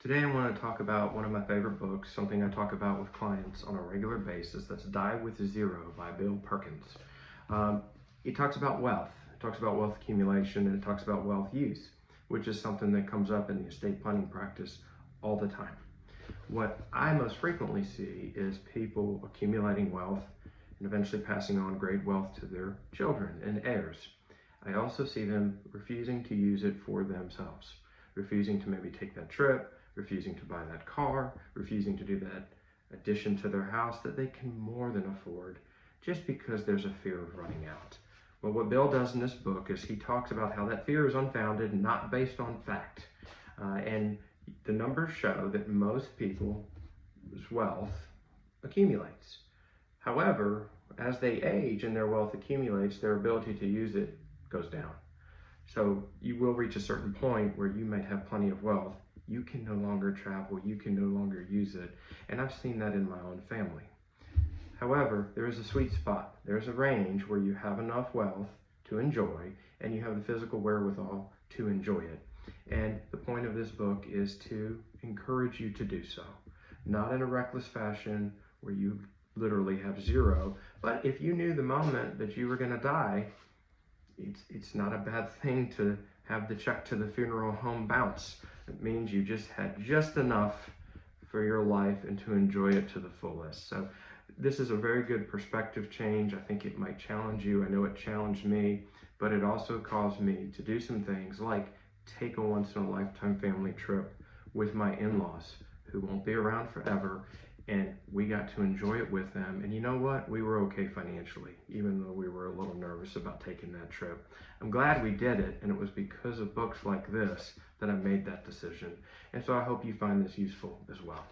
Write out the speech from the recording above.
Today I want to talk about one of my favorite books, something I talk about with clients on a regular basis. That's Die with Zero by Bill Perkins. It talks about wealth. It talks about wealth accumulation, and it talks about wealth use, which is something that comes up in the estate planning practice all the time. What I most frequently see is people accumulating wealth and eventually passing on great wealth to their children and heirs. I also see them refusing to use it for themselves, refusing to maybe take that trip, refusing to buy that car, refusing to do that addition to their house that they can more than afford just because there's a fear of running out. Well, what Bill does in this book is he talks about how that fear is unfounded and not based on fact. And the numbers show that most people's wealth accumulates. However, as they age and their wealth accumulates, their ability to use it goes down. So you will reach a certain point where you might have plenty of wealth. You can no longer travel, you can no longer use it. And I've seen that in my own family. However, there is a sweet spot. There's a range where you have enough wealth to enjoy and you have the physical wherewithal to enjoy it. And the point of this book is to encourage you to do so. Not in a reckless fashion where you literally have zero, but if you knew the moment that you were going to die, it's not a bad thing to have the check to the funeral home bounce. It means you just had just enough for your life and to enjoy it to the fullest. So this is a very good perspective change. I think it might challenge you. I know it challenged me, but it also caused me to do some things like take a once-in-a-lifetime family trip with my in-laws who won't be around forever, and we got to enjoy it with them. And you know what? We were okay financially, even though we were a little nervous about taking that trip. I'm glad we did it, and it was because of books like this that I made that decision. And so I hope you find this useful as well.